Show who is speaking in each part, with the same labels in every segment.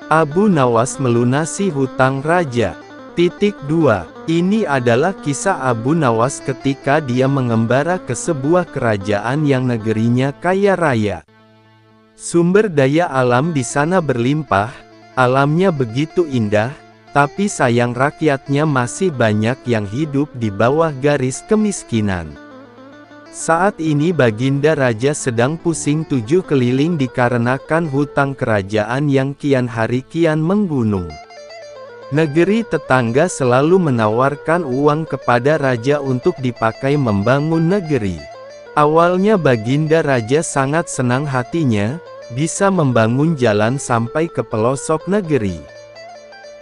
Speaker 1: Abu Nawas melunasi hutang raja. 2. Ini adalah kisah Abu Nawas ketika dia mengembara ke sebuah kerajaan yang negerinya kaya raya. Sumber daya alam di sana berlimpah, alamnya begitu indah, tapi sayang rakyatnya masih banyak yang hidup di bawah garis kemiskinan. Saat ini Baginda Raja sedang pusing 7 keliling dikarenakan hutang kerajaan yang kian hari kian menggunung. Negeri tetangga selalu menawarkan uang kepada raja untuk dipakai membangun negeri. Awalnya Baginda Raja sangat senang hatinya, bisa membangun jalan sampai ke pelosok negeri.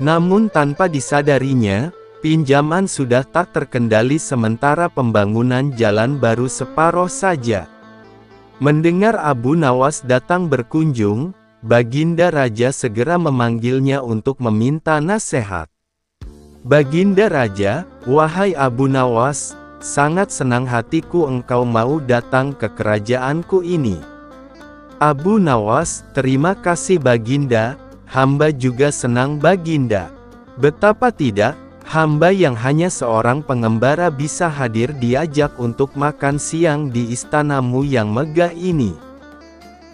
Speaker 1: Namun tanpa disadarinya, pinjaman sudah tak terkendali sementara pembangunan jalan baru separuh saja. Mendengar Abu Nawas datang berkunjung, Baginda Raja segera memanggilnya untuk meminta nasihat. Baginda Raja, wahai Abu Nawas, sangat senang hatiku engkau mau datang ke kerajaanku ini. Abu Nawas, terima kasih Baginda, hamba juga senang Baginda. Betapa tidak, hamba yang hanya seorang pengembara bisa hadir diajak untuk makan siang di istanamu yang megah ini.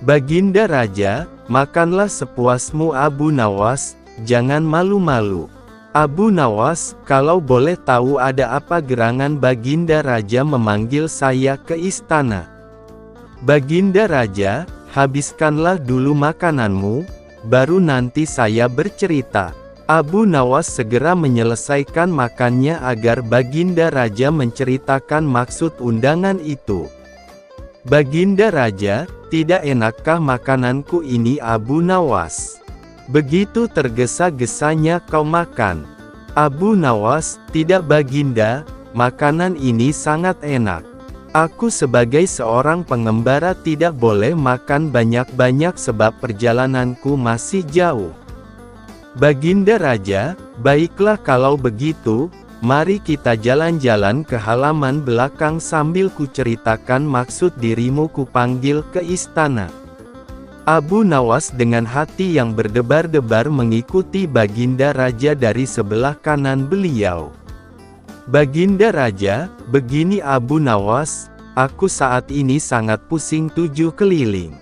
Speaker 1: Baginda Raja, makanlah sepuasmu Abu Nawas, jangan malu-malu. Abu Nawas, kalau boleh tahu ada apa gerangan Baginda Raja memanggil saya ke istana? Baginda Raja, habiskanlah dulu makananmu, baru nanti saya bercerita. Abu Nawas segera menyelesaikan makannya agar Baginda Raja menceritakan maksud undangan itu. Baginda Raja, tidak enakkah makananku ini Abu Nawas? Begitu tergesa-gesanya kau makan. Abu Nawas, tidak Baginda, makanan ini sangat enak. Aku sebagai seorang pengembara tidak boleh makan banyak-banyak sebab perjalananku masih jauh. Baginda Raja, baiklah kalau begitu, mari kita jalan-jalan ke halaman belakang sambil kuceritakan maksud dirimu kupanggil ke istana. Abu Nawas dengan hati yang berdebar-debar mengikuti Baginda Raja dari sebelah kanan beliau. Baginda Raja, begini Abu Nawas, aku saat ini sangat pusing 7 keliling.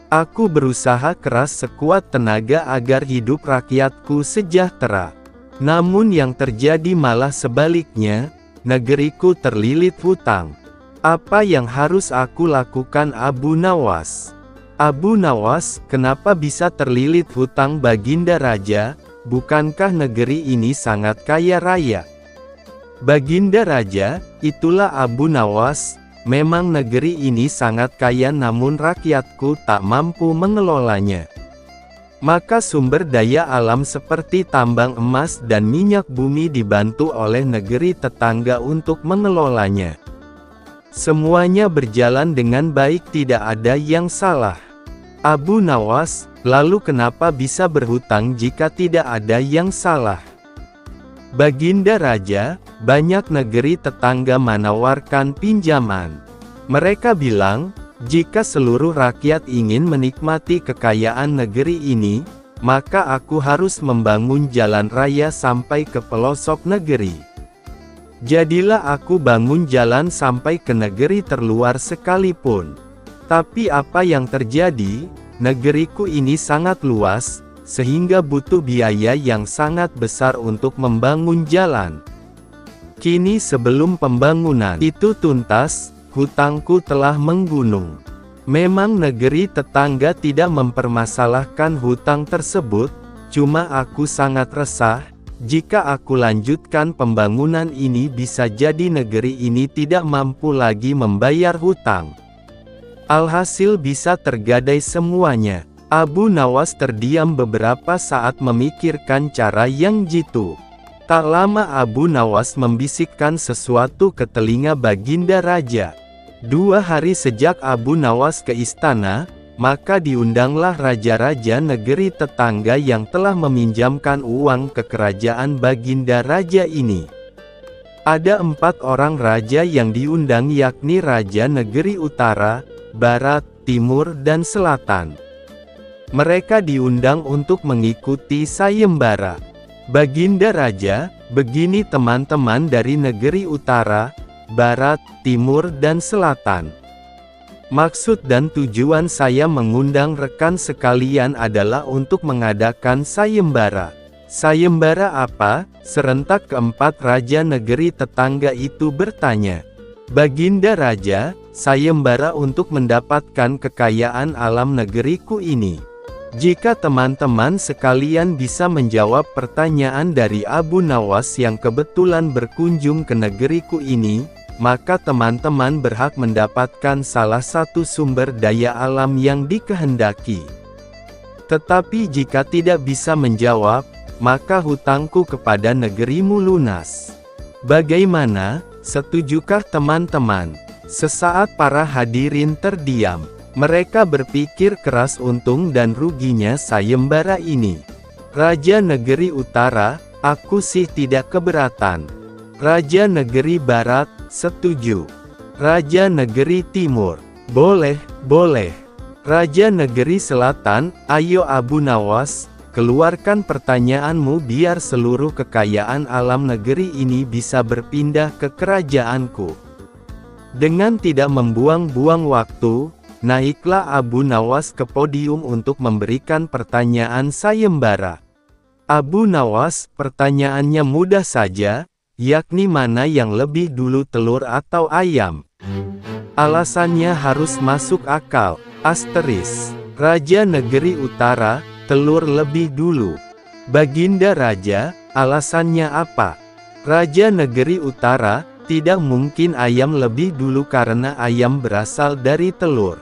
Speaker 1: Aku berusaha keras sekuat tenaga agar hidup rakyatku sejahtera. Namun yang terjadi malah sebaliknya, negeriku terlilit hutang. Apa yang harus aku lakukan Abu Nawas? Abu Nawas, kenapa bisa terlilit hutang Baginda Raja? Bukankah negeri ini sangat kaya raya? Baginda Raja, itulah Abu Nawas. Memang negeri ini sangat kaya namun rakyatku tak mampu mengelolanya. Maka sumber daya alam seperti tambang emas dan minyak bumi dibantu oleh negeri tetangga untuk mengelolanya. Semuanya berjalan dengan baik, tidak ada yang salah. Abu Nawas, lalu kenapa bisa berhutang jika tidak ada yang salah? Baginda Raja, banyak negeri tetangga menawarkan pinjaman. Mereka bilang, jika seluruh rakyat ingin menikmati kekayaan negeri ini, maka aku harus membangun jalan raya sampai ke pelosok negeri. Jadilah aku bangun jalan sampai ke negeri terluar sekalipun. Tapi apa yang terjadi? Negeriku ini sangat luas, sehingga butuh biaya yang sangat besar untuk membangun jalan. Kini sebelum pembangunan itu tuntas, hutangku telah menggunung. Memang negeri tetangga tidak mempermasalahkan hutang tersebut, cuma aku sangat resah, jika aku lanjutkan pembangunan ini bisa jadi negeri ini tidak mampu lagi membayar hutang. Alhasil bisa tergadai semuanya. Abu Nawas terdiam beberapa saat memikirkan cara yang jitu. Tak lama Abu Nawas membisikkan sesuatu ke telinga Baginda Raja. 2 hari sejak Abu Nawas ke istana, maka diundanglah raja-raja negeri tetangga yang telah meminjamkan uang ke kerajaan Baginda Raja ini. Ada 4 orang raja yang diundang, yakni Raja Negeri Utara, Barat, Timur dan Selatan. Mereka diundang untuk mengikuti sayembara. Baginda Raja, begini teman-teman dari negeri utara, barat, timur dan selatan. Maksud dan tujuan saya mengundang rekan sekalian adalah untuk mengadakan sayembara. Sayembara apa? Serentak keempat raja negeri tetangga itu bertanya. Baginda Raja, sayembara untuk mendapatkan kekayaan alam negeriku ini. Jika teman-teman sekalian bisa menjawab pertanyaan dari Abu Nawas yang kebetulan berkunjung ke negeriku ini, maka teman-teman berhak mendapatkan salah satu sumber daya alam yang dikehendaki. Tetapi jika tidak bisa menjawab, maka hutangku kepada negerimu lunas. Bagaimana? Setujukah teman-teman? Sesaat para hadirin terdiam. Mereka berpikir keras untung dan ruginya sayembara ini. Raja Negeri Utara, aku sih tidak keberatan. Raja Negeri Barat, setuju. Raja Negeri Timur, boleh. Raja Negeri Selatan, ayo Abu Nawas, keluarkan pertanyaanmu biar seluruh kekayaan alam negeri ini bisa berpindah ke kerajaanku. Dengan tidak membuang-buang waktu, naiklah Abu Nawas ke podium untuk memberikan pertanyaan sayembara. Abu Nawas, pertanyaannya mudah saja, yakni mana yang lebih dulu telur atau ayam? Alasannya harus masuk akal. Asteris. Raja Negeri Utara, telur lebih dulu. Baginda Raja, alasannya apa? Raja Negeri Utara, tidak mungkin ayam lebih dulu karena ayam berasal dari telur.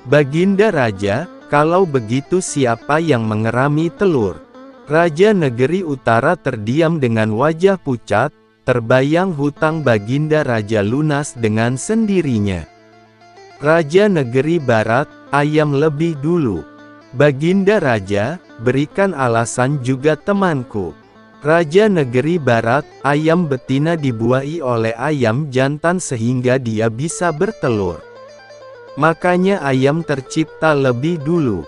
Speaker 1: Baginda Raja, kalau begitu siapa yang mengerami telur? Raja Negeri Utara terdiam dengan wajah pucat, terbayang hutang Baginda Raja lunas dengan sendirinya. Raja Negeri Barat, ayam lebih dulu. Baginda Raja, berikan alasan juga temanku. Raja Negeri Barat, ayam betina dibuai oleh ayam jantan sehingga dia bisa bertelur. Makanya ayam tercipta lebih dulu.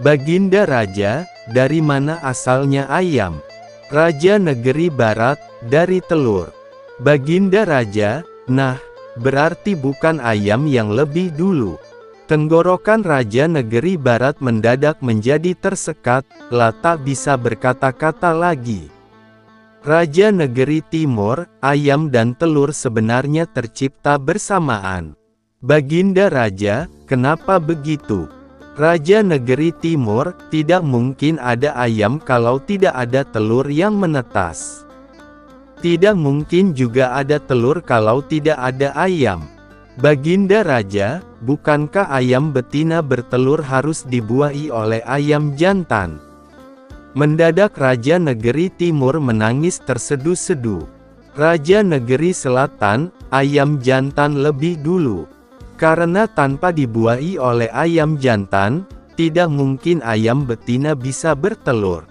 Speaker 1: Baginda Raja, dari mana asalnya ayam? Raja Negeri Barat, dari telur. Baginda Raja, nah, berarti bukan ayam yang lebih dulu. Tenggorokan Raja Negeri Barat mendadak menjadi tersekat, tak bisa berkata-kata lagi. Raja Negeri Timur, ayam dan telur sebenarnya tercipta bersamaan. Baginda Raja, kenapa begitu? Raja Negeri Timur, tidak mungkin ada ayam kalau tidak ada telur yang menetas. Tidak mungkin juga ada telur kalau tidak ada ayam. Baginda Raja, bukankah ayam betina bertelur harus dibuai oleh ayam jantan? Mendadak Raja Negeri Timur menangis terseduh-seduh. Raja Negeri Selatan, ayam jantan lebih dulu. Karena tanpa dibuai oleh ayam jantan, tidak mungkin ayam betina bisa bertelur.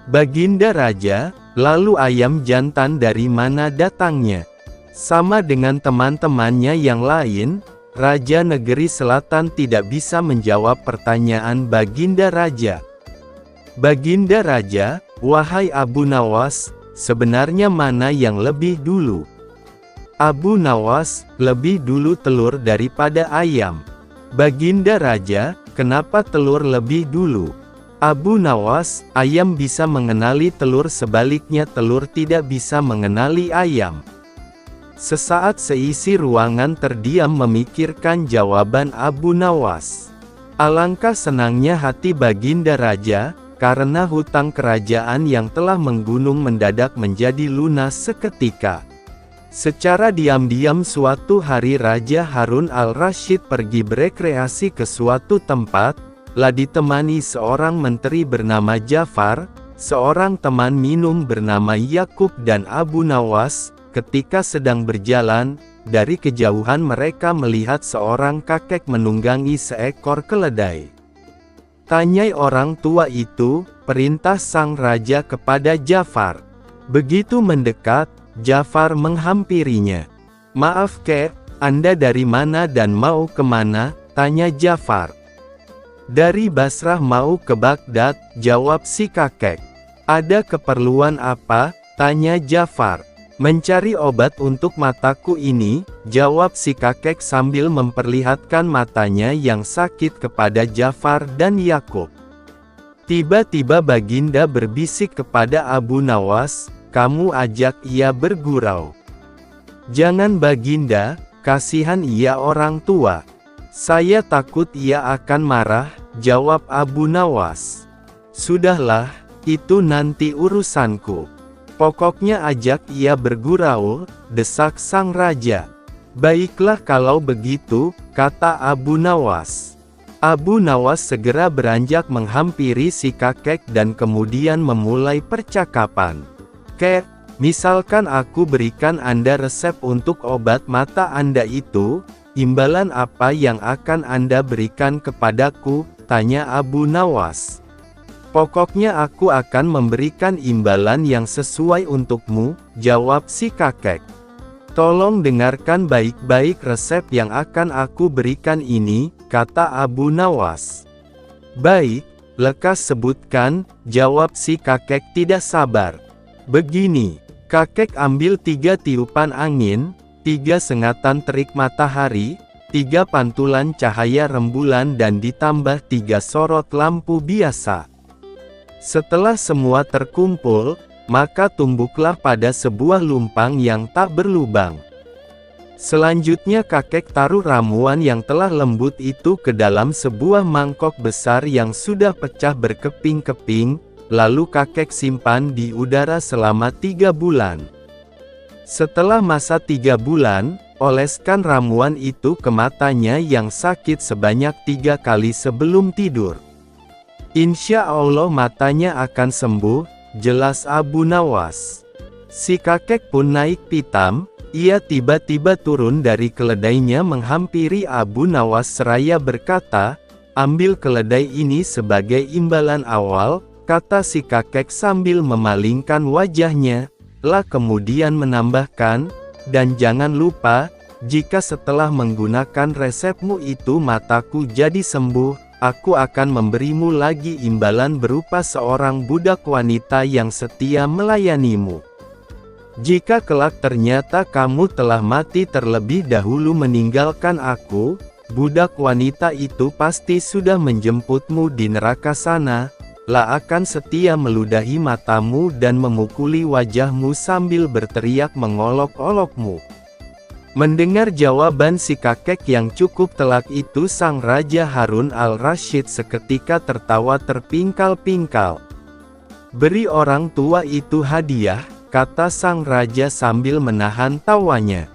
Speaker 1: Baginda Raja, lalu ayam jantan dari mana datangnya? Sama dengan teman-temannya yang lain, Raja Negeri Selatan tidak bisa menjawab pertanyaan Baginda Raja. Baginda Raja, wahai Abu Nawas, sebenarnya mana yang lebih dulu? Abu Nawas, lebih dulu telur daripada ayam. Baginda Raja, kenapa telur lebih dulu? Abu Nawas, ayam bisa mengenali telur sebaliknya telur tidak bisa mengenali ayam. Sesaat seisi ruangan terdiam memikirkan jawaban Abu Nawas. Alangkah senangnya hati Baginda Raja, karena hutang kerajaan yang telah menggunung mendadak menjadi lunas seketika. Secara diam-diam suatu hari Raja Harun al-Rasyid pergi berekreasi ke suatu tempat, ditemani seorang menteri bernama Jafar, seorang teman minum bernama Yakub dan Abu Nawas. Ketika sedang berjalan, dari kejauhan mereka melihat seorang kakek menunggangi seekor keledai. Tanyai orang tua itu, perintah sang raja kepada Jafar. Begitu mendekat, Jafar menghampirinya. Maaf kek, Anda dari mana dan mau kemana? Tanya Jafar. Dari Basrah mau ke Baghdad, jawab si kakek. Ada keperluan apa? Tanya Ja'far. Mencari obat untuk mataku ini, jawab si kakek sambil memperlihatkan matanya yang sakit kepada Ja'far dan Yakub. Tiba-tiba Baginda berbisik kepada Abu Nawas, kamu ajak ia bergurau. Jangan Baginda, kasihan ia orang tua. Saya takut ia akan marah, jawab Abu Nawas. Sudahlah, itu nanti urusanku. Pokoknya ajak ia bergurau, desak sang raja. Baiklah kalau begitu, kata Abu Nawas. Abu Nawas segera beranjak menghampiri si kakek dan kemudian memulai percakapan. Kek, misalkan aku berikan Anda resep untuk obat mata Anda itu, imbalan apa yang akan Anda berikan kepadaku? Tanya Abu Nawas. Pokoknya aku akan memberikan imbalan yang sesuai untukmu, jawab si kakek. Tolong dengarkan baik-baik resep yang akan aku berikan ini, kata Abu Nawas. Baik, lekas sebutkan, jawab si kakek tidak sabar. Begini, kakek ambil 3 tiupan angin, 3 sengatan terik matahari, 3 pantulan cahaya rembulan dan ditambah 3 sorot lampu biasa. Setelah semua terkumpul, maka tumbuklah pada sebuah lumpang yang tak berlubang. Selanjutnya kakek taruh ramuan yang telah lembut itu ke dalam sebuah mangkok besar yang sudah pecah berkeping-keping, lalu kakek simpan di udara selama 3 bulan. Setelah masa 3 bulan, oleskan ramuan itu ke matanya yang sakit sebanyak 3 kali sebelum tidur. Insya Allah matanya akan sembuh, jelas Abu Nawas. Si kakek pun naik pitam, ia tiba-tiba turun dari keledainya menghampiri Abu Nawas seraya berkata, ambil keledai ini sebagai imbalan awal, kata si kakek sambil memalingkan wajahnya, lah kemudian menambahkan, dan jangan lupa, jika setelah menggunakan resepmu itu mataku jadi sembuh, aku akan memberimu lagi imbalan berupa seorang budak wanita yang setia melayanimu. Jika kelak ternyata kamu telah mati terlebih dahulu meninggalkan aku, budak wanita itu pasti sudah menjemputmu di neraka sana, lah akan setia meludahi matamu dan memukuli wajahmu sambil berteriak mengolok-olokmu. Mendengar jawaban si kakek yang cukup telak itu, sang Raja Harun al-Rasyid seketika tertawa terpingkal-pingkal. Beri orang tua itu hadiah, kata sang raja sambil menahan tawanya.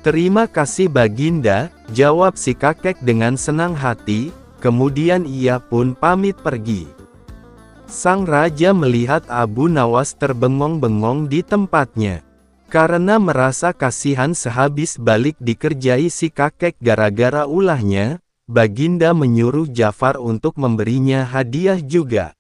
Speaker 1: Terima kasih Baginda, jawab si kakek dengan senang hati, kemudian ia pun pamit pergi. Sang raja melihat Abu Nawas terbengong-bengong di tempatnya. Karena merasa kasihan sehabis balik dikerjai si kakek gara-gara ulahnya, Baginda menyuruh Ja'far untuk memberinya hadiah juga.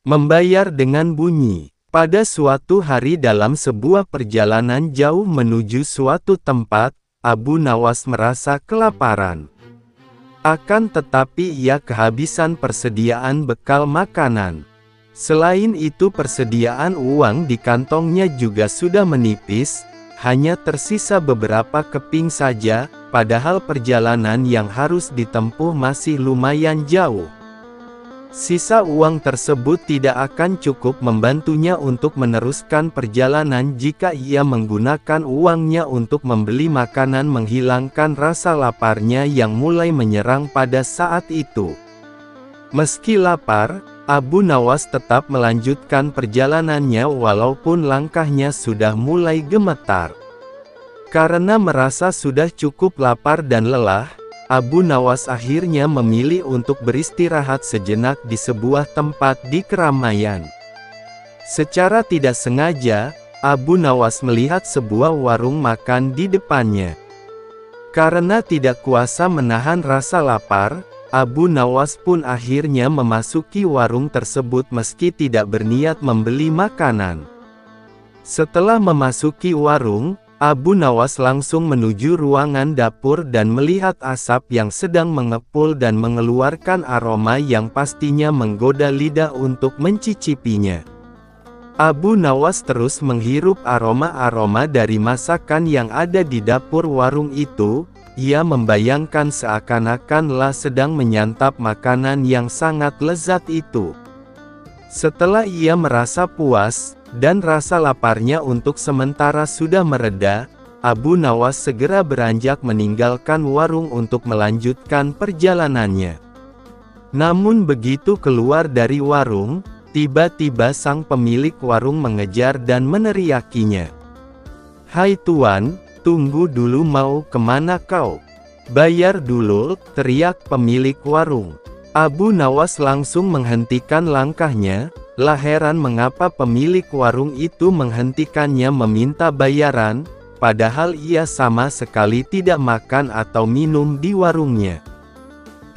Speaker 1: Membayar dengan bunyi. Pada suatu hari dalam sebuah perjalanan jauh menuju suatu tempat, Abu Nawas merasa kelaparan. Akan tetapi ia kehabisan persediaan bekal makanan. Selain itu persediaan uang di kantongnya juga sudah menipis, hanya tersisa beberapa keping saja, padahal perjalanan yang harus ditempuh masih lumayan jauh. Sisa uang tersebut tidak akan cukup membantunya untuk meneruskan perjalanan jika ia menggunakan uangnya untuk membeli makanan menghilangkan rasa laparnya yang mulai menyerang pada saat itu. Meski lapar, Abu Nawas tetap melanjutkan perjalanannya walaupun langkahnya sudah mulai gemetar. Karena merasa sudah cukup lapar dan lelah, Abu Nawas akhirnya memilih untuk beristirahat sejenak di sebuah tempat di keramaian. Secara tidak sengaja, Abu Nawas melihat sebuah warung makan di depannya. Karena tidak kuasa menahan rasa lapar, Abu Nawas pun akhirnya memasuki warung tersebut meski tidak berniat membeli makanan. Setelah memasuki warung, Abu Nawas langsung menuju ruangan dapur dan melihat asap yang sedang mengepul dan mengeluarkan aroma yang pastinya menggoda lidah untuk mencicipinya. Abu Nawas terus menghirup aroma-aroma dari masakan yang ada di dapur warung itu. Ia membayangkan seakan-akanlah sedang menyantap makanan yang sangat lezat itu. Setelah ia merasa puas, dan rasa laparnya untuk sementara sudah mereda, Abu Nawas segera beranjak meninggalkan warung untuk melanjutkan perjalanannya. Namun begitu keluar dari warung, tiba-tiba sang pemilik warung mengejar dan meneriakinya. "Hai tuan, tunggu dulu, mau kemana kau? Bayar dulu," teriak pemilik warung. Abu Nawas langsung menghentikan langkahnya. Lah heran mengapa pemilik warung itu menghentikannya meminta bayaran, padahal ia sama sekali tidak makan atau minum di warungnya.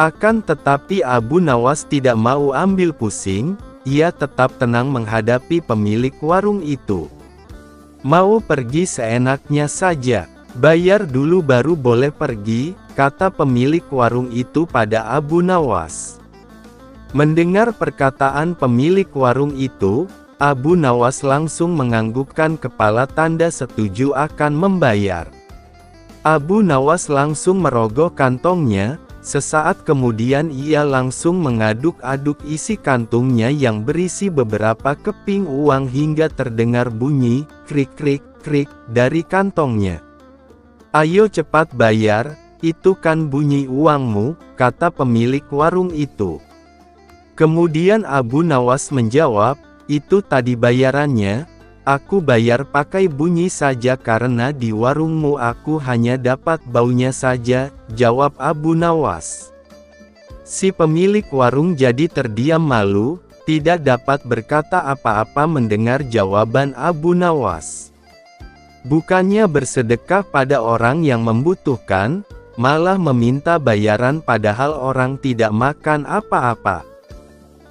Speaker 1: Akan tetapi Abu Nawas tidak mau ambil pusing, ia tetap tenang menghadapi pemilik warung itu. "Mau pergi seenaknya saja, bayar dulu baru boleh pergi," kata pemilik warung itu pada Abu Nawas. Mendengar perkataan pemilik warung itu, Abu Nawas langsung menganggukkan kepala tanda setuju akan membayar. Abu Nawas langsung merogoh kantongnya, sesaat kemudian ia langsung mengaduk-aduk isi kantungnya yang berisi beberapa keping uang hingga terdengar bunyi, krik-krik-krik, dari kantongnya. "Ayo cepat bayar, itu kan bunyi uangmu," kata pemilik warung itu. Kemudian Abu Nawas menjawab, "Itu tadi bayarannya, aku bayar pakai bunyi saja karena di warungmu aku hanya dapat baunya saja," jawab Abu Nawas. Si pemilik warung jadi terdiam malu, tidak dapat berkata apa-apa mendengar jawaban Abu Nawas. Bukannya bersedekah pada orang yang membutuhkan, malah meminta bayaran padahal orang tidak makan apa-apa.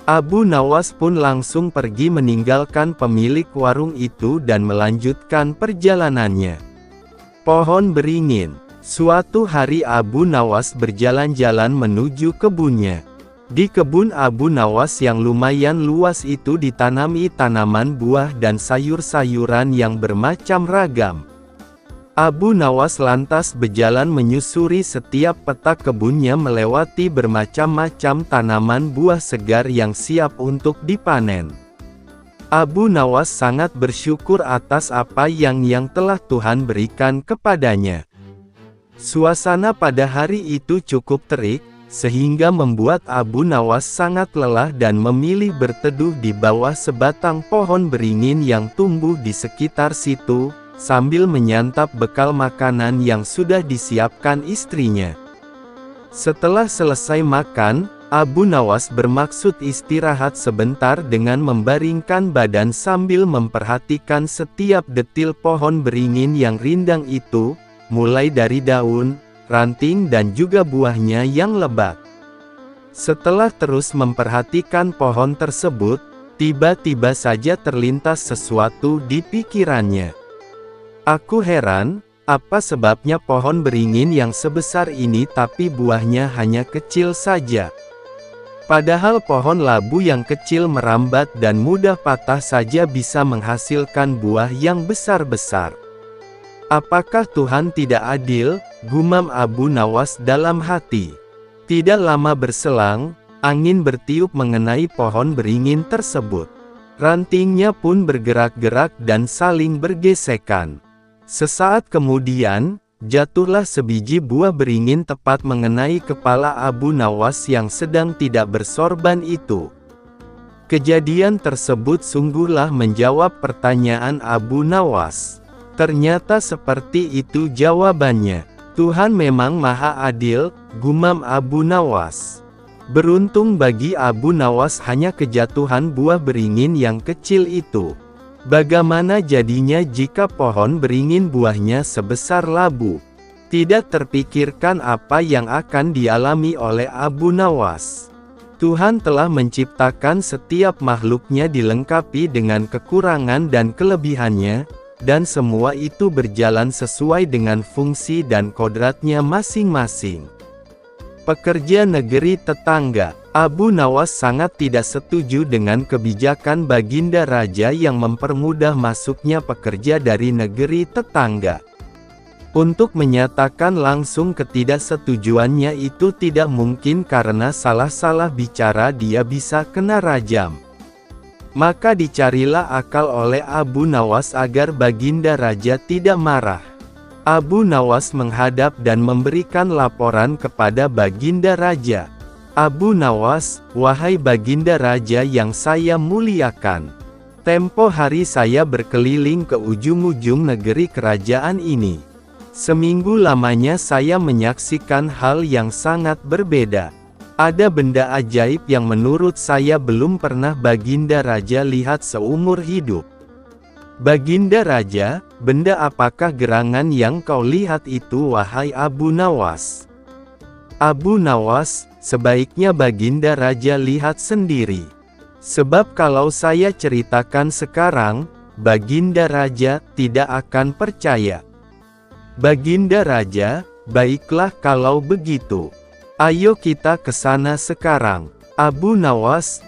Speaker 1: Abu Nawas pun langsung pergi meninggalkan pemilik warung itu dan melanjutkan perjalanannya. Pohon beringin. Suatu hari Abu Nawas berjalan-jalan menuju kebunnya. Di kebun Abu Nawas yang lumayan luas itu ditanami tanaman buah dan sayur-sayuran yang bermacam ragam. Abu Nawas lantas berjalan menyusuri setiap petak kebunnya melewati bermacam-macam tanaman buah segar yang siap untuk dipanen. Abu Nawas sangat bersyukur atas apa yang telah Tuhan berikan kepadanya. Suasana pada hari itu cukup terik, sehingga membuat Abu Nawas sangat lelah dan memilih berteduh di bawah sebatang pohon beringin yang tumbuh di sekitar situ, sambil menyantap bekal makanan yang sudah disiapkan istrinya. Setelah selesai makan, Abu Nawas bermaksud istirahat sebentar dengan membaringkan badan sambil memperhatikan setiap detil pohon beringin yang rindang itu, mulai dari daun, ranting dan juga buahnya yang lebat. Setelah terus memperhatikan pohon tersebut, tiba-tiba saja terlintas sesuatu di pikirannya. "Aku heran, apa sebabnya pohon beringin yang sebesar ini tapi buahnya hanya kecil saja? Padahal pohon labu yang kecil merambat dan mudah patah saja bisa menghasilkan buah yang besar-besar. Apakah Tuhan tidak adil?" gumam Abu Nawas dalam hati. Tidak lama berselang, angin bertiup mengenai pohon beringin tersebut. Rantingnya pun bergerak-gerak dan saling bergesekan. Sesaat kemudian, jatuhlah sebiji buah beringin tepat mengenai kepala Abu Nawas yang sedang tidak bersorban itu. Kejadian tersebut sungguhlah menjawab pertanyaan Abu Nawas. Ternyata seperti itu jawabannya. Tuhan memang maha adil, gumam Abu Nawas. Beruntung bagi Abu Nawas hanya kejatuhan buah beringin yang kecil itu. Bagaimana jadinya jika pohon beringin buahnya sebesar labu? Tidak terpikirkan apa yang akan dialami oleh Abu Nawas. Tuhan telah menciptakan setiap makhluknya dilengkapi dengan kekurangan dan kelebihannya, dan semua itu berjalan sesuai dengan fungsi dan kodratnya masing-masing. Pekerja negeri tetangga. Abu Nawas sangat tidak setuju dengan kebijakan Baginda Raja yang mempermudah masuknya pekerja dari negeri tetangga. Untuk menyatakan langsung ketidaksetujuannya itu tidak mungkin karena salah-salah bicara dia bisa kena rajam. Maka dicarilah akal oleh Abu Nawas agar Baginda Raja tidak marah. Abu Nawas menghadap dan memberikan laporan kepada Baginda Raja. Abu Nawas, wahai Baginda Raja yang saya muliakan. Tempo hari saya berkeliling ke ujung-ujung negeri kerajaan ini. Seminggu lamanya saya menyaksikan hal yang sangat berbeda. Ada benda ajaib yang menurut saya belum pernah Baginda Raja lihat seumur hidup. Baginda Raja, benda apakah gerangan yang kau lihat itu wahai Abu Nawas? Abu Nawas, sebaiknya Baginda Raja lihat sendiri. Sebab kalau saya ceritakan sekarang, Baginda Raja tidak akan percaya. Baginda Raja, baiklah kalau begitu. Ayo kita ke sana sekarang. Abu Nawas,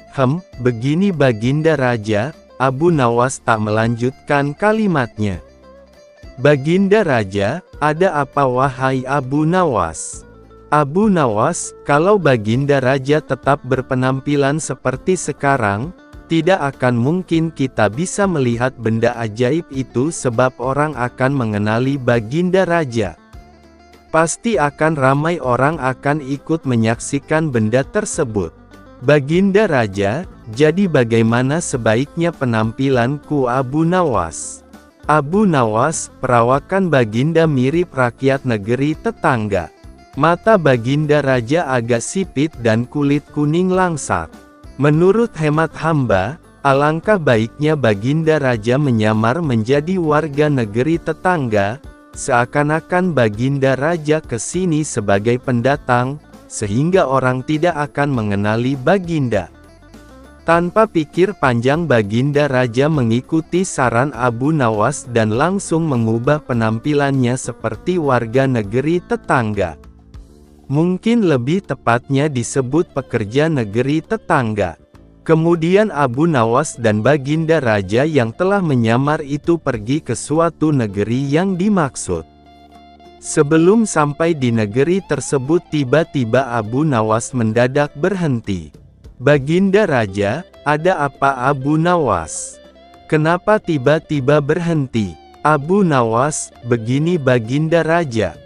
Speaker 1: begini Baginda Raja. Abu Nawas tak melanjutkan kalimatnya. Baginda Raja, ada apa wahai Abu Nawas? Abu Nawas, kalau Baginda Raja tetap berpenampilan seperti sekarang, tidak akan mungkin kita bisa melihat benda ajaib itu sebab orang akan mengenali Baginda Raja. Pasti akan ramai orang akan ikut menyaksikan benda tersebut. Baginda Raja, jadi bagaimana sebaiknya penampilanku Abu Nawas? Abu Nawas, perawakan Baginda mirip rakyat negeri tetangga. Mata Baginda Raja agak sipit dan kulit kuning langsat. Menurut hemat hamba, alangkah baiknya Baginda Raja menyamar menjadi warga negeri tetangga, seakan-akan Baginda Raja ke sini sebagai pendatang, sehingga orang tidak akan mengenali Baginda. Tanpa pikir panjang Baginda Raja mengikuti saran Abu Nawas dan langsung mengubah penampilannya seperti warga negeri tetangga. Mungkin lebih tepatnya disebut pekerja negeri tetangga. Kemudian Abu Nawas dan Baginda Raja yang telah menyamar itu pergi ke suatu negeri yang dimaksud. Sebelum sampai di negeri tersebut tiba-tiba Abu Nawas mendadak berhenti. Baginda Raja, ada apa Abu Nawas? Kenapa tiba-tiba berhenti? Abu Nawas, begini Baginda Raja.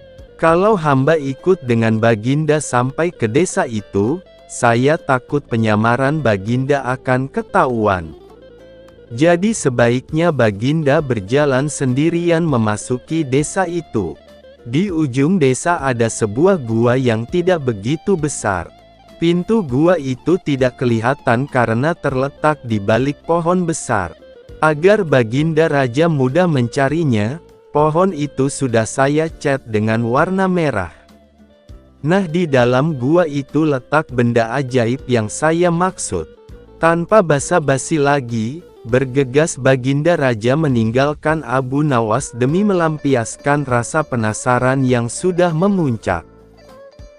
Speaker 1: Kalau hamba ikut dengan Baginda sampai ke desa itu, saya takut penyamaran Baginda akan ketahuan. Jadi sebaiknya Baginda berjalan sendirian memasuki desa itu. Di ujung desa ada sebuah gua yang tidak begitu besar. Pintu gua itu tidak kelihatan karena terletak di balik pohon besar. Agar Baginda Raja mudah mencarinya, pohon itu sudah saya cat dengan warna merah. Nah, di dalam gua itu letak benda ajaib yang saya maksud. Tanpa basa-basi lagi, bergegas Baginda Raja meninggalkan Abu Nawas demi melampiaskan rasa penasaran yang sudah memuncak.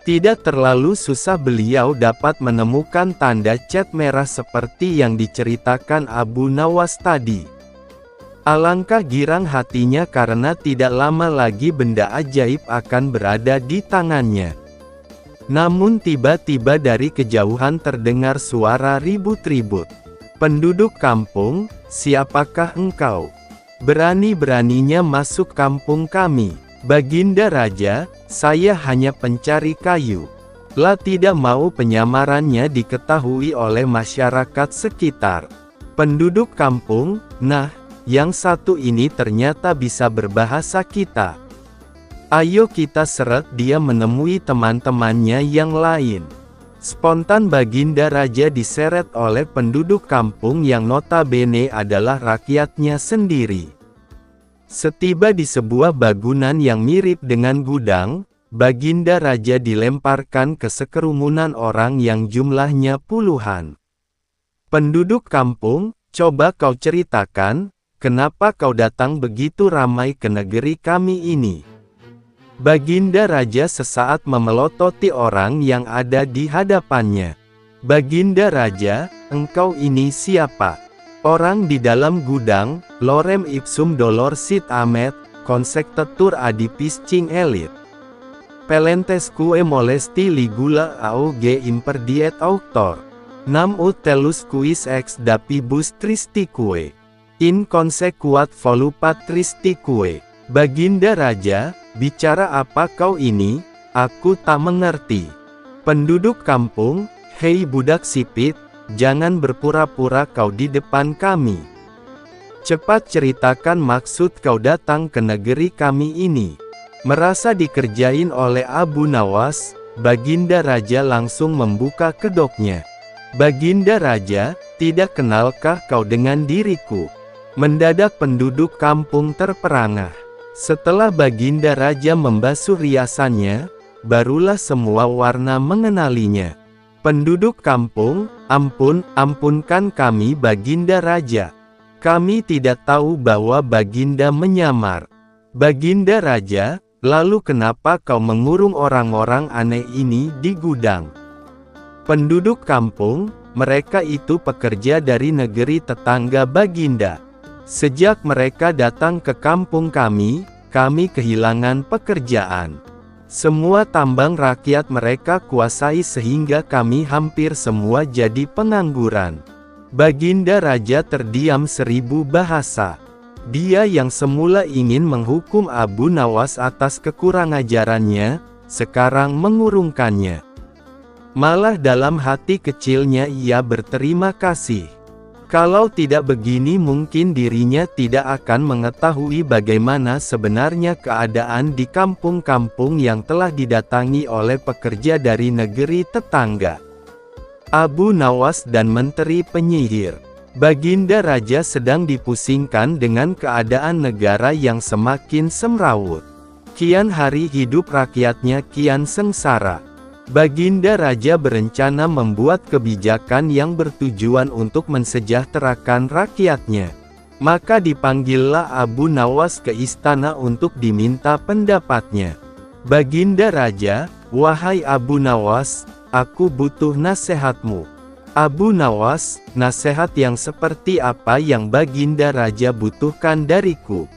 Speaker 1: Tidak terlalu susah beliau dapat menemukan tanda cat merah seperti yang diceritakan Abu Nawas tadi. Alangkah girang hatinya karena tidak lama lagi benda ajaib akan berada di tangannya. Namun tiba-tiba dari kejauhan terdengar suara ribut-ribut. Penduduk kampung, siapakah engkau? Berani-beraninya masuk kampung kami. Baginda Raja, saya hanya pencari kayu. Lah tidak mau penyamarannya diketahui oleh masyarakat sekitar. Penduduk kampung, nah, yang satu ini ternyata bisa berbahasa kita. Ayo kita seret dia menemui teman-temannya yang lain. Spontan Baginda Raja diseret oleh penduduk kampung yang notabene adalah rakyatnya sendiri. Setiba di sebuah bangunan yang mirip dengan gudang, Baginda Raja dilemparkan ke sekerumunan orang yang jumlahnya puluhan. Penduduk kampung, coba kau ceritakan, kenapa kau datang begitu ramai ke negeri kami ini?" Baginda Raja sesaat memelototi orang yang ada di hadapannya. "Baginda Raja, engkau ini siapa?" "Orang di dalam gudang, lorem ipsum dolor sit amet, consectetur adipiscing elit. Pelentesque molesti ligula auge imperdiet auctor. Nam ut telus quis ex dapibus tristique. In consequat volupat tristique." "Baginda Raja, bicara apa kau ini? Aku tak mengerti." "Penduduk kampung, hei budak sipit, jangan berpura-pura kau di depan kami. Cepat ceritakan maksud kau datang ke negeri kami ini." Merasa dikerjain oleh Abu Nawas, Baginda Raja langsung membuka kedoknya. "Baginda Raja, tidak kenalkah kau dengan diriku?" Mendadak penduduk kampung terperangah. Setelah Baginda Raja membasuh riasannya, barulah semua warna mengenalinya. Penduduk kampung, ampunkan kami Baginda Raja. Kami tidak tahu bahwa Baginda menyamar." "Baginda Raja, lalu kenapa kau mengurung orang-orang aneh ini di gudang?" Penduduk kampung, mereka itu pekerja dari negeri tetangga Baginda. Sejak mereka datang ke kampung kami kehilangan pekerjaan. Semua tambang rakyat mereka kuasai sehingga kami hampir semua jadi pengangguran." Baginda Raja terdiam 1000 bahasa. Dia yang semula ingin menghukum Abu Nawas atas kekurang-ajarannya, sekarang mengurungkannya. Malah dalam hati kecilnya ia berterima kasih. Kalau tidak begini mungkin dirinya tidak akan mengetahui bagaimana sebenarnya keadaan di kampung-kampung yang telah didatangi oleh pekerja dari negeri tetangga. Abu Nawas dan Menteri Penyihir. Baginda Raja sedang dipusingkan dengan keadaan negara yang semakin semrawut. Kian hari hidup rakyatnya kian sengsara. Baginda Raja berencana membuat kebijakan yang bertujuan untuk mensejahterakan rakyatnya. Maka dipanggillah Abu Nawas ke istana untuk diminta pendapatnya. "Baginda Raja, wahai Abu Nawas, aku butuh nasihatmu." "Abu Nawas, nasihat yang seperti apa yang Baginda Raja butuhkan dariku?"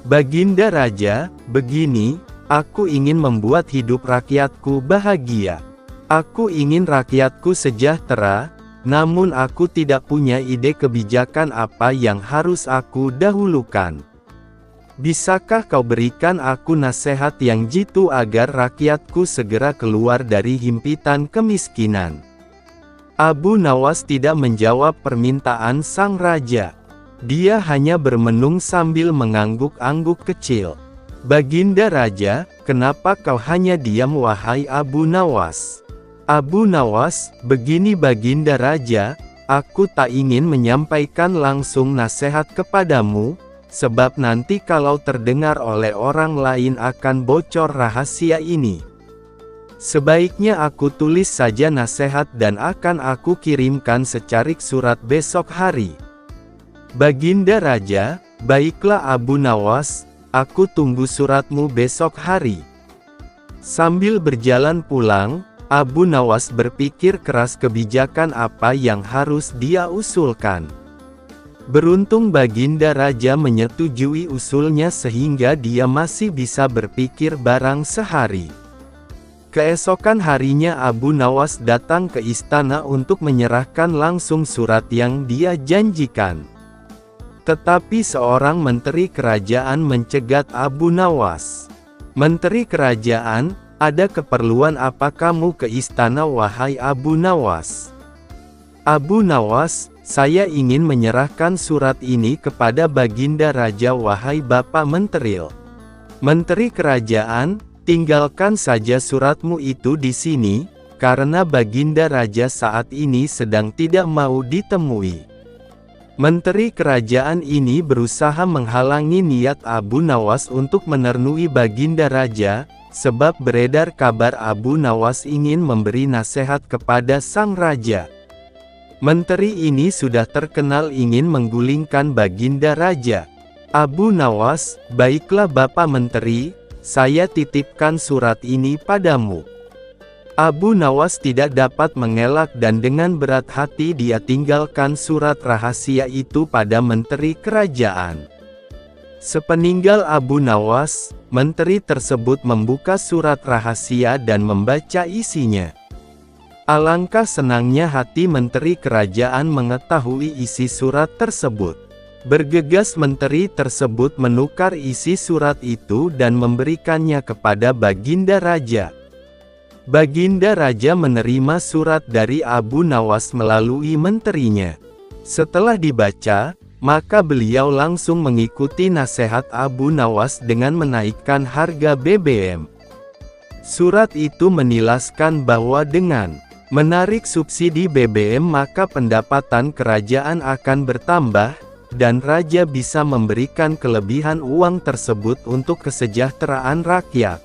Speaker 1: "Baginda Raja, begini, aku ingin membuat hidup rakyatku bahagia. Aku ingin rakyatku sejahtera, namun aku tidak punya ide kebijakan apa yang harus aku dahulukan. Bisakah kau berikan aku nasihat yang jitu agar rakyatku segera keluar dari himpitan kemiskinan?" Abu Nawas tidak menjawab permintaan sang raja. Dia hanya bermenung sambil mengangguk-angguk kecil. "Baginda Raja, kenapa kau hanya diam wahai Abu Nawas?" "Abu Nawas, begini Baginda Raja, aku tak ingin menyampaikan langsung nasihat kepadamu, sebab nanti kalau terdengar oleh orang lain akan bocor rahasia ini. Sebaiknya aku tulis saja nasihat dan akan aku kirimkan secarik surat besok hari." "Baginda Raja, baiklah Abu Nawas, aku tunggu suratmu besok hari." Sambil berjalan pulang, Abu Nawas berpikir keras kebijakan apa yang harus dia usulkan. Beruntung Baginda Raja menyetujui usulnya sehingga dia masih bisa berpikir barang sehari. Keesokan harinya Abu Nawas datang ke istana untuk menyerahkan langsung surat yang dia janjikan. Tetapi seorang menteri kerajaan mencegat Abu Nawas. "Menteri kerajaan, ada keperluan apa kamu ke istana wahai Abu Nawas?" "Abu Nawas, saya ingin menyerahkan surat ini kepada Baginda Raja wahai Bapak Menteril." "Menteri kerajaan, tinggalkan saja suratmu itu di sini, karena Baginda Raja saat ini sedang tidak mau ditemui." Menteri kerajaan ini berusaha menghalangi niat Abu Nawas untuk menemui Baginda Raja, sebab beredar kabar Abu Nawas ingin memberi nasihat kepada sang raja. Menteri ini sudah terkenal ingin menggulingkan Baginda Raja. Abu Nawas, baiklah Bapak Menteri, saya titipkan surat ini padamu. Abu Nawas tidak dapat mengelak dan dengan berat hati dia tinggalkan surat rahasia itu pada menteri kerajaan. Sepeninggal Abu Nawas, menteri tersebut membuka surat rahasia dan membaca isinya. Alangkah senangnya hati menteri kerajaan mengetahui isi surat tersebut. Bergegas menteri tersebut menukar isi surat itu dan memberikannya kepada Baginda Raja. Baginda Raja menerima surat dari Abu Nawas melalui menterinya. Setelah dibaca, maka beliau langsung mengikuti nasihat Abu Nawas dengan menaikkan harga BBM. Surat itu menilaskan bahwa dengan menarik subsidi BBM maka pendapatan kerajaan akan bertambah, dan raja bisa memberikan kelebihan uang tersebut untuk kesejahteraan rakyat.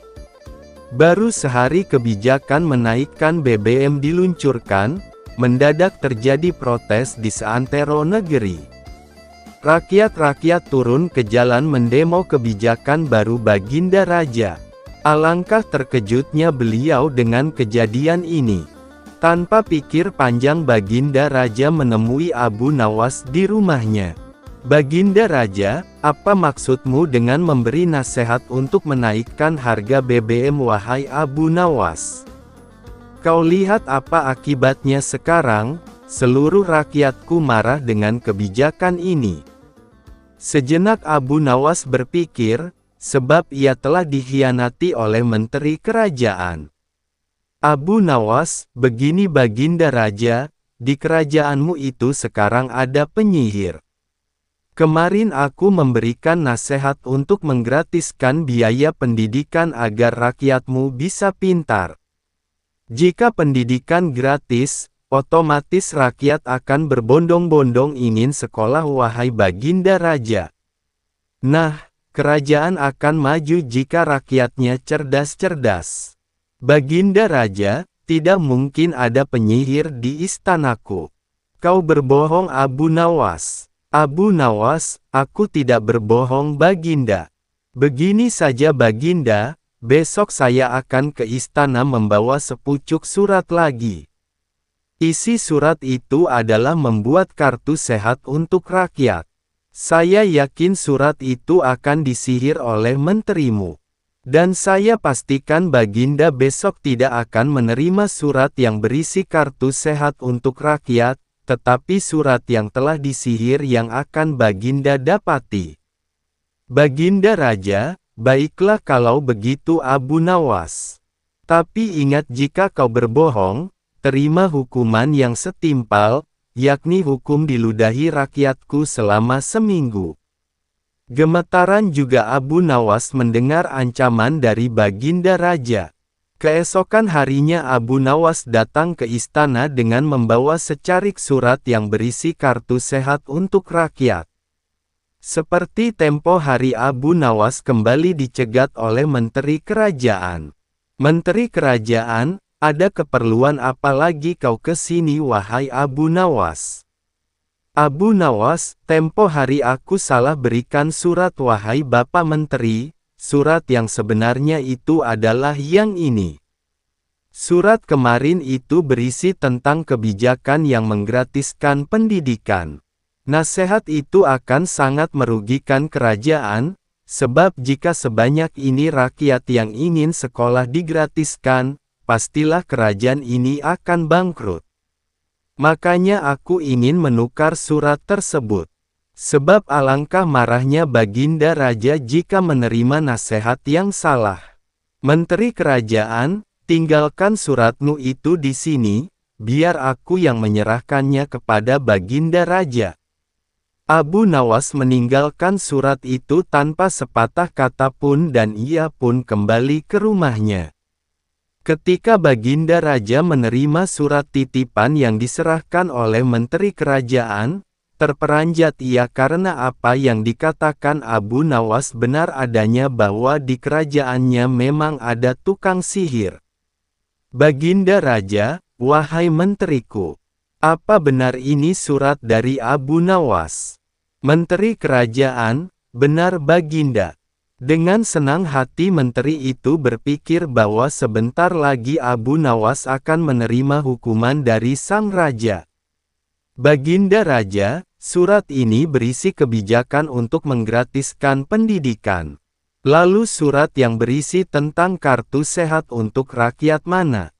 Speaker 1: Baru sehari kebijakan menaikkan BBM diluncurkan, mendadak terjadi protes di seantero negeri. Rakyat-rakyat turun ke jalan mendemo kebijakan baru Baginda Raja. Alangkah terkejutnya beliau dengan kejadian ini. Tanpa pikir panjang Baginda Raja menemui Abu Nawas di rumahnya. Baginda Raja, apa maksudmu dengan memberi nasihat untuk menaikkan harga BBM wahai Abu Nawas? Kau lihat apa akibatnya sekarang, seluruh rakyatku marah dengan kebijakan ini. Sejenak Abu Nawas berpikir, sebab ia telah dikhianati oleh menteri kerajaan. Abu Nawas, begini Baginda Raja, di kerajaanmu itu sekarang ada penyihir. Kemarin aku memberikan nasihat untuk menggratiskan biaya pendidikan agar rakyatmu bisa pintar. Jika pendidikan gratis, otomatis rakyat akan berbondong-bondong ingin sekolah wahai Baginda Raja. Nah, kerajaan akan maju jika rakyatnya cerdas-cerdas. Baginda Raja, tidak mungkin ada penyihir di istanaku. Kau berbohong Abu Nawas. Abu Nawas, aku tidak berbohong Baginda. Begini saja Baginda, besok saya akan ke istana membawa sepucuk surat lagi. Isi surat itu adalah membuat kartu sehat untuk rakyat. Saya yakin surat itu akan disihir oleh menterimu. Dan saya pastikan Baginda besok tidak akan menerima surat yang berisi kartu sehat untuk rakyat, tetapi surat yang telah disihir yang akan Baginda dapati. Baginda Raja, baiklah kalau begitu Abu Nawas. Tapi ingat jika kau berbohong, terima hukuman yang setimpal, yakni hukum diludahi rakyatku selama seminggu. Gemetaran juga Abu Nawas mendengar ancaman dari Baginda Raja. Keesokan harinya Abu Nawas datang ke istana dengan membawa secarik surat yang berisi kartu sehat untuk rakyat. Seperti tempo hari Abu Nawas kembali dicegat oleh menteri kerajaan. Menteri kerajaan, ada keperluan apa lagi kau ke sini wahai Abu Nawas? Abu Nawas, tempo hari aku salah berikan surat wahai Bapak Menteri, surat yang sebenarnya itu adalah yang ini. Surat kemarin itu berisi tentang kebijakan yang menggratiskan pendidikan. Nasihat itu akan sangat merugikan kerajaan, sebab jika sebanyak ini rakyat yang ingin sekolah digratiskan, pastilah kerajaan ini akan bangkrut. Makanya aku ingin menukar surat tersebut. Sebab alangkah marahnya Baginda Raja jika menerima nasihat yang salah. Menteri kerajaan, tinggalkan suratmu itu di sini, biar aku yang menyerahkannya kepada Baginda Raja. Abu Nawas meninggalkan surat itu tanpa sepatah kata pun dan ia pun kembali ke rumahnya. Ketika Baginda Raja menerima surat titipan yang diserahkan oleh menteri kerajaan, terperanjat ia karena apa yang dikatakan Abu Nawas benar adanya bahwa di kerajaannya memang ada tukang sihir. Baginda Raja, wahai menteriku, Apa benar ini surat dari Abu Nawas? Menteri Kerajaan, benar Baginda. Dengan senang hati menteri itu berpikir bahwa sebentar lagi Abu Nawas akan menerima hukuman dari sang raja. Baginda Raja, surat ini berisi kebijakan untuk menggratiskan pendidikan. Lalu surat yang berisi tentang kartu sehat untuk rakyat mana?